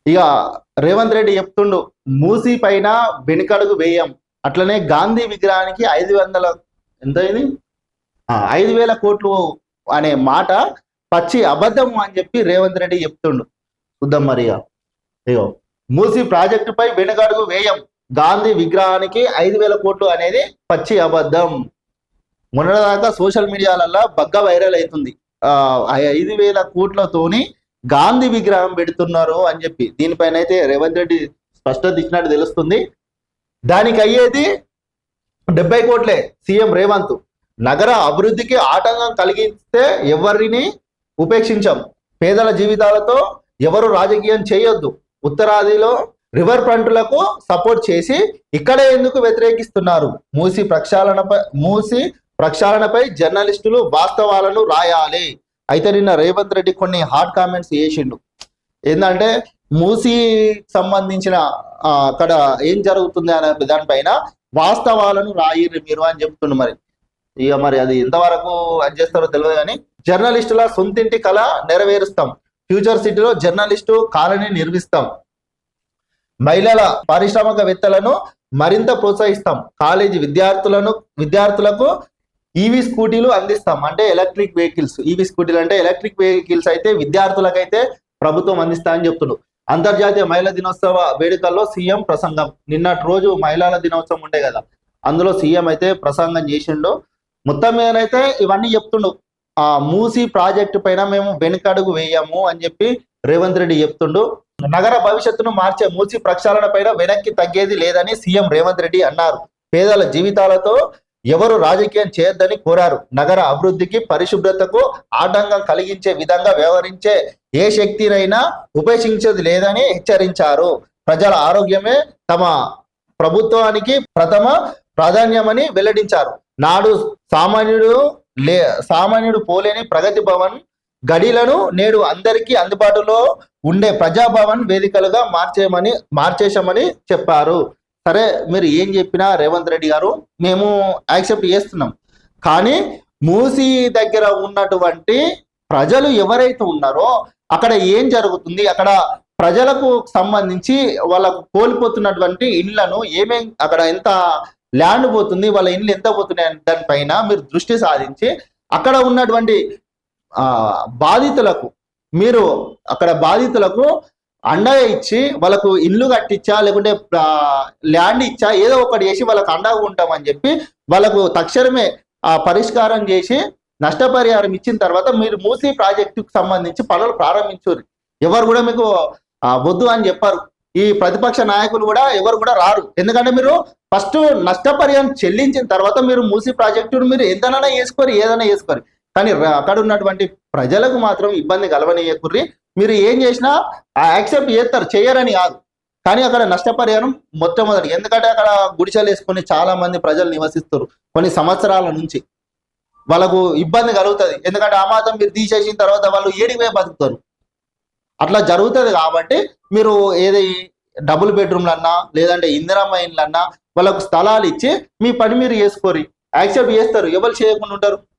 ఇక రేవంత్ రెడ్డి చెప్తుండు, మూసీ పైన వెనుకడుగు వేయం, అట్లనే గాంధీ విగ్రహానికి 500 ఎంత అయింది 5,000 కోట్లు అనే మాట పచ్చి అబద్ధం అని చెప్పి రేవంత్ రెడ్డి చెప్తుండు. చూద్దాం మరి ఇగో, మూసీ ప్రాజెక్టుపై వెనుకడుగు వేయం, గాంధీ విగ్రహానికి 5,000 కోట్లు అనేది పచ్చి అబద్ధం. మొన్నదాకా సోషల్ మీడియాలలో బగ్గా వైరల్ అవుతుంది 5,000 కోట్లతోని గాంధీ విగ్రహం పెడుతున్నారు అని చెప్పి. దీనిపైన అయితే రేవంత్ రెడ్డి స్పష్టత ఇచ్చినట్టు తెలుస్తుంది. దానికి అయ్యేది 70 కోట్లే. సీఎం రేవంత్, నగర అభివృద్ధికి ఆటంకం కలిగిస్తే ఎవరిని ఉపేక్షించాం, పేదల జీవితాలతో ఎవరు రాజకీయం చేయొద్దు, ఉత్తరాదిలో రివర్ ఫ్రంట్లకు సపోర్ట్ చేసి ఇక్కడే ఎందుకు వ్యతిరేకిస్తున్నారు, మూసి ప్రక్షాళనపై జర్నలిస్టులు వాస్తవాలను రాయాలి. అయితే నిన్న రేవంత్ రెడ్డి కొన్ని హాట్ కామెంట్స్ చేసిండు. ఏంటంటే మూసీ సంబంధించిన అక్కడ ఏం జరుగుతుంది అనే దానిపైన వాస్తవాలను రాయిర్రు మీరు అని చెప్తుండు. ఇక మరి అది ఎంతవరకు అది చేస్తారో తెలియదు, కానీ జర్నలిస్టుల సొంతింటి కళ నెరవేరుస్తాం, ఫ్యూచర్ సిటీలో జర్నలిస్టు కాలనీ నిర్మిస్తాం, మహిళల పారిశ్రామికవేత్తలను మరింత ప్రోత్సహిస్తాం, కాలేజీ విద్యార్థులకు ఈవీ స్కూటీలు అందిస్తాం. అంటే ఎలక్ట్రిక్ వెహికల్స్, ఈవీ స్కూటీలు అంటే ఎలక్ట్రిక్ వెహికల్స్ అయితే విద్యార్థులకైతే ప్రభుత్వం అందిస్తా అని చెప్తున్నాడు. అంతర్జాతీయ మహిళా దినోత్సవ వేడుకల్లో సీఎం ప్రసంగం. నిన్నటి రోజు మహిళల దినోత్సవం ఉండే కదా, అందులో సీఎం అయితే ప్రసంగం చేసిండు. మొత్తం మీదనైతే ఇవన్నీ చెప్తుండు. మూసీ ప్రాజెక్టు పైన మేము వెనుకడుగు వేయము అని చెప్పి రేవంత్ రెడ్డి చెప్తుండు. నగర భవిష్యత్తును మార్చే మూసీ ప్రక్షాళన పైన వెనక్కి తగ్గేది లేదని సీఎం రేవంత్ రెడ్డి అన్నారు. పేదల జీవితాలతో ఎవరు రాజకీయం చేయొద్దని కోరారు. నగర అభివృద్ధికి పరిశుభ్రతకు ఆటంకం కలిగించే విధంగా వ్యవహరించే ఏ శక్తినైనా ఉపేక్షించేది లేదని హెచ్చరించారు. ప్రజల ఆరోగ్యమే తమ ప్రభుత్వానికి ప్రథమ ప్రాధాన్యమని వెల్లడించారు. నాడు సామాన్యుడు పోలేని ప్రగతి భవన్ గడిలను నేడు అందరికీ అందుబాటులో ఉండే ప్రజాభవన్ వేదికలుగా మార్చేశామని చెప్పారు. సరే, మీరు ఏం చెప్పినా రేవంత్ రెడ్డి గారు మేము యాక్సెప్ట్ చేస్తున్నాం. కానీ మూసీ దగ్గర ఉన్నటువంటి ప్రజలు ఎవరైతే ఉన్నారో అక్కడ ఏం జరుగుతుంది, అక్కడ ప్రజలకు సంబంధించి వాళ్ళకు కోల్పోతున్నటువంటి ఇండ్లను అక్కడ ఎంత ల్యాండ్ పోతుంది, వాళ్ళ ఇండ్లు ఎంత పోతున్నాయి దానిపైన మీరు దృష్టి సాధించి అక్కడ ఉన్నటువంటి బాధితులకు అండగా ఇచ్చి వాళ్ళకు ఇల్లు కట్టించా, లేకుంటే ల్యాండ్ ఇచ్చా, ఏదో ఒకటి చేసి వాళ్ళకు అండగా ఉంటామని చెప్పి వాళ్ళకు తక్షణమే పరిష్కారం చేసి నష్టపరిహారం ఇచ్చిన తర్వాత మీరు మూసీ ప్రాజెక్టుకు సంబంధించి పనులు ప్రారంభించారు. ఎవరు కూడా మీకు వద్దు అని చెప్పారు. ఈ ప్రతిపక్ష నాయకులు కూడా ఎవరు కూడా రారు. ఎందుకంటే మీరు ఫస్ట్ నష్టపరిహారం చెల్లించిన తర్వాత మీరు మూసీ ప్రాజెక్టును మీరు ఏదైనా చేసుకోరు. కానీ అక్కడ ఉన్నటువంటి ప్రజలకు మాత్రం ఇబ్బంది కలవనీయకుర్రి. మీరు ఏం చేసినా యాక్సెప్ట్ చేస్తారు, చేయరని కాదు. కానీ అక్కడ నష్టపరిహారం మొట్టమొదటి, ఎందుకంటే అక్కడ గుడిసెలు వేసుకొని చాలా మంది ప్రజలు నివసిస్తారు. కొన్ని సంవత్సరాల నుంచి వాళ్ళకు ఇబ్బంది కలుగుతుంది. ఎందుకంటే ఆ మాత్రం మీరు తీసేసిన తర్వాత వాళ్ళు ఏడివే బతుకుతారు. అట్లా జరుగుతుంది. కాబట్టి మీరు ఏది డబుల్ బెడ్రూమ్లన్నా లేదంటే ఇందిరమ్మ ఇండ్లన్నా వాళ్ళకు స్థలాలు ఇచ్చి మీ పని మీరు చేసుకోరు. యాక్సెప్ట్ చేస్తారు, ఎవరు చేయకుండా ఉంటారు.